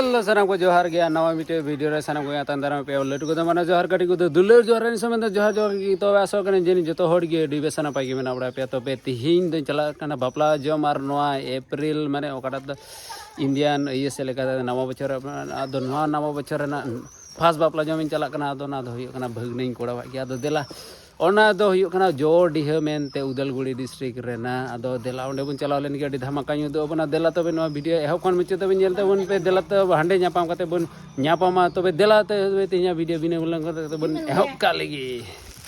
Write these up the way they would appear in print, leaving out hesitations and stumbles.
Hello सनम को जोहार गया नवा मिटे वीडियो रे सनम को या तंदरा पे लटू को माने जोहार कटी को दुलर जोहार नि समय जोहार जोहार की तो आसो कने जेनी जतो हड़ गे डिबे सना पाई मेना बड़ा पे तो पे तिहिन दे चला कना बापला जम आर नवा अप्रैल माने ओकाटा द इंडियन ये से लेका नवा बछर आदो नवा बछर ना फास्ट बापला जम चला कना आदो ना दो हुयो कना भगनी कोड़ा गया आदो देला ओना दो हुयो कना जोडिह मेनते उदलगुड़ी डिस्ट्रिक्ट रेना आदो देला ओंडे बन चलाव लेन गडी धमाका न्यू दो बना देला तबे नो वीडियो एहो खन मिचे तबे नेलते बन पे देला त हांडे न्यापाम कते बन न्यापामा तबे देला तबे तिया वीडियो बिने उलंग कते बन एहो का लगी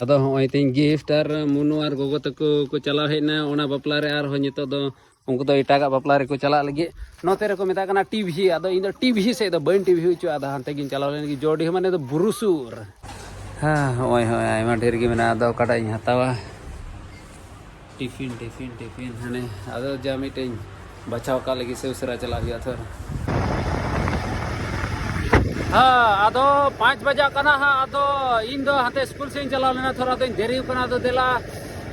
आदो होय तिन gift are Munu are Gogo तको को चलाव हेना ओना बापला रे आर हो नितो दो उनको तो इटागा बापला रे को चला लगी नोते रे को मेता कना टीवी आदो इन टीवी से दो बन टीवी हुचो आदा हांते गिन चलाव लेन की जोडी माने तो बुरुसुर हाँ होय होय आयमा ढेर गे मेना आदो काटा इन हतावा टिफिन हने आदो जा मिटेन बचाव का लगी से उसरा चला गया था हाँ आदो 5 बजा कना हाँ आदो इन दो हाथे स्कूल से चला लेना थोड़ा तो देरी कना तो देला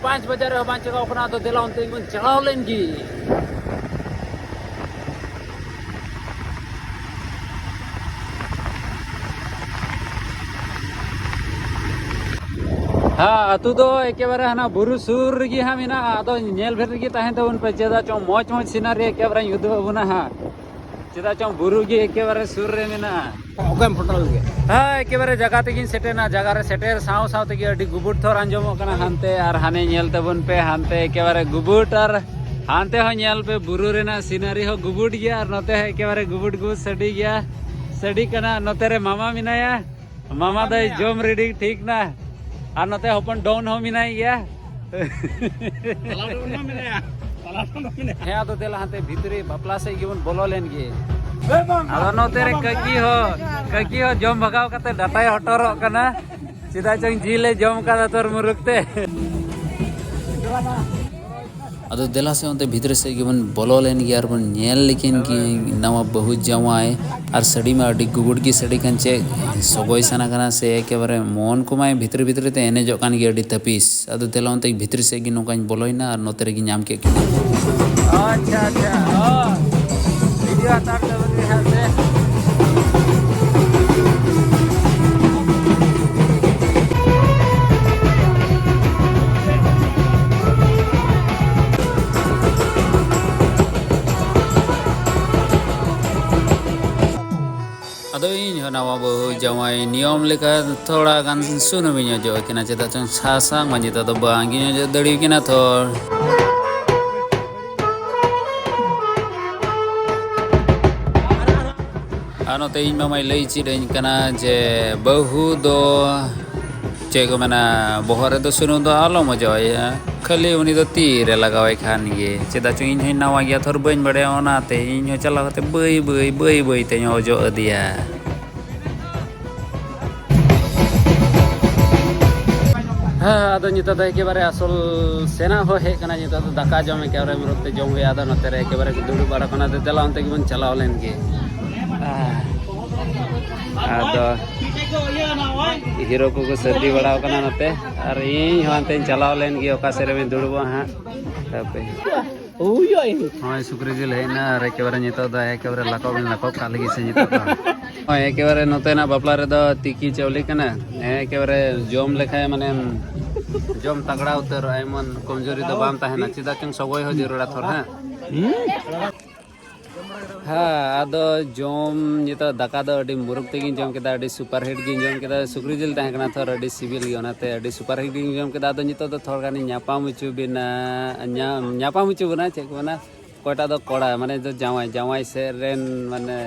5 बजे रे 5 जगह कना तो देला उनते इन चलाव लेन की हाँ अतु दो एके बारे हना बुरु सुर रगी हा मेना आदो नेल भेर रगी ताहें तो उन पे चेदा चो मौज सिनारी एके बारे युद्ध बना हा चेदा चो बुरु गी एके बारे सुर रे मेना ओकेम फोटो लगे हाँ एके बारे जगह तेगिन सेटेना जगह रे सेटेर साव साव तेगी अडी गुबुट थोर अंजमो कना हानते आर हाने नेल तबन पे हानते एके बारे गुबुट आर हानते हो नेल पे बुरु रेना सिनारी हो गुबुट गया और नते एके बारे गुबुट गु सडी गया सडी कना नते रे मामा मिनाया मामा दे जोम रेडी ठीक ना और नते हपन डाउन हो मिनाई गया है तो देला हाते भीतरी बापला से गिवन बोलो लेन गे आदो नते रे ककी हो जम भगाव कते डाटाय हटरो कना सीधा चंग जिले जम का तोर मुरुकते अदो देला से उनते भीतर से गिवन बोलो लेन गे बन नेल लेकिन की नवा बहुत जवाय और सड़ी में अडी गुगुड़ की सड़ी कंचे सगोय सना कना से के बारे मन को माय भीतर भीतर ते एने जो कान गे अडी तपिस अदो देला उनते भीतर से गी नोकान बोलोइना और नोते गी नाम के अच्छा वीडियो आतार तबन हाते अदो इन नवा बहु जवाई नियम लेका थोड़ा गान सुनो बिनो जो किना चेता चन सासा माने तो बांगी जो दड़ी किना थोर आनो ते इन मामा लई ची देन कना जे बहु दो चेको मना बोहरे तो सुनो दो आलो मजा आया खाली उनी तो तीर लगावे खान गे चेदा चो इन नवा गया थोर बन बड़े ओनाते इन चला कते बई ते जो अदिया हाँ आदो निता दा के बारे असल सेना हो हे कना निता तो दाका जमे के बारे मरते जम हुई आदो नते रे के बारे दुडु बारा कना दे देला उनते गिवन चलाव लेन गे आदो हीरो को सर्दी बड़ा कना नते और इन हनते चलाव लेन गे ओका सेरे में दुडबो हां तबे हाँ सुक्री जिल है ना रे के बारे निता दा के बारे लाको का लगी से निता दा हाँ के बारे नते ना बापला रे दा तिकी चौली कना के बारे जम लेखाय माने जम तगड़ा उतर आयमन कमजोरी तो बाम ताहेना चिदा चंग सगोय हो जरूरा थोर हां हाँ आदो जम निता दाका दो अडी मुरुक तेगिन जम केदा अडी सुपर हिट गिन जम केदा सुक्री जिल ताहे कना थोर अडी सिविल गे ओनाते अडी सुपर हिट गिन जम केदा आदो निता दो थोर गानी न्यापा मुचु बिना न्यापा मुचु बना चेक बना कोटा दो कोड़ा माने जो जावाई से रेन माने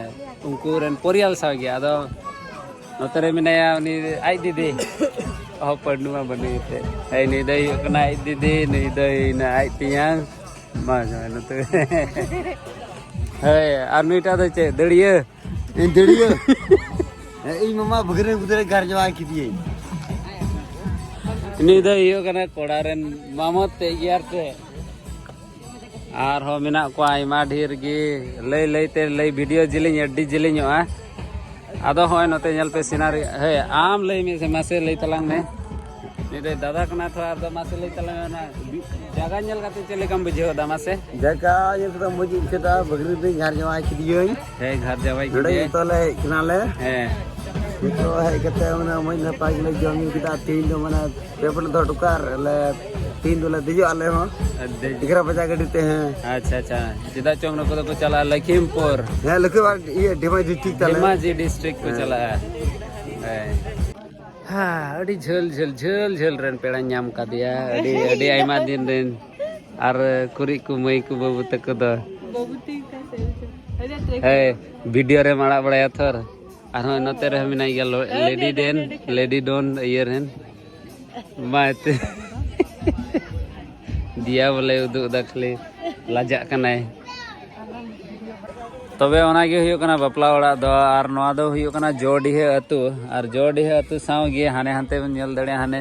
उनको रेन पोरियाल सा गया आदो नोतरे मिनाया उनी आई दीदी oh penuh benite ini dai kena didi ni dai na ai tiang mas anu tu hey anu ita tu cek deliya ini mama begere gar jawa kiti ini dai yo kena kodaren mama te yar te ar ho mena ko aima dhir gi lei video jilinya addi jilinya आदो होय नते nail पे scenery हे आम लई में से मासे लई तलांग में नहीं दादा कना थोड़ा आर मासे ले तला ना जगह नेल काते चले कम बुझे दा मासे जगह ये तो मुझे केदा बगरी दे घर जवाई किदियो है घर जवाई के तो ले किनाले है तो है कते मना मइन पाई ले जमी किदा तीन दो मना पेपर तो टुकार ले तीन दो ले दियो आले हो दिखरा बजा के देते हैं। अच्छा अच्छा जिदा चौक न को चला लखीमपुर है लखीमपुर ये धेमाजी डिस्ट्रिक्ट तले धेमाजी डिस्ट्रिक्ट को चला है हाँ अड़ी झल झल झल झल रन पेड़ा नाम का दिया अड़ी अड़ी आइमा दिन दिन आर कुरी को मई को बाबू तक दो है वीडियो रे माड़ा बड़ा थर आर नते रे मिना गया लेडी डोन इयर हन मात दिया बोले उदु दखले लाजा कनाय तबे ओना गे हुयो कना बापला ओड़ा दो आर नोआ दो हुयो कना जोडीहे अतु आर जोडीहे अतु साव गे हाने हानते बन नेल दड़े हाने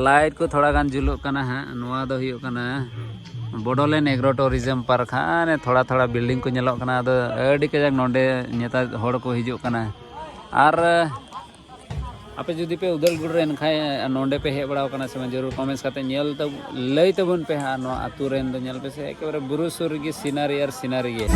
लाइट को थोड़ा गान जुलुक कना हा नोआ दो हुयो कना बडोलेंड एग्रो टूरिज्म पार्क हाने थोड़ा थोड़ा बिल्डिंग को नेलोक कना अदो अडी कजाक नोंडे नेता होड़ को हिजुक कना आर आपे जुदी पे उदलगुड़ रेन खाए नोंडे पे हे बड़ा कना से जरूर कमेंट्स करते नेल तो लई तबन पे हा नो आतु रेन दो नेल पे से एकेबारे बुरु सुर गी सीनरी आर सीनरी गे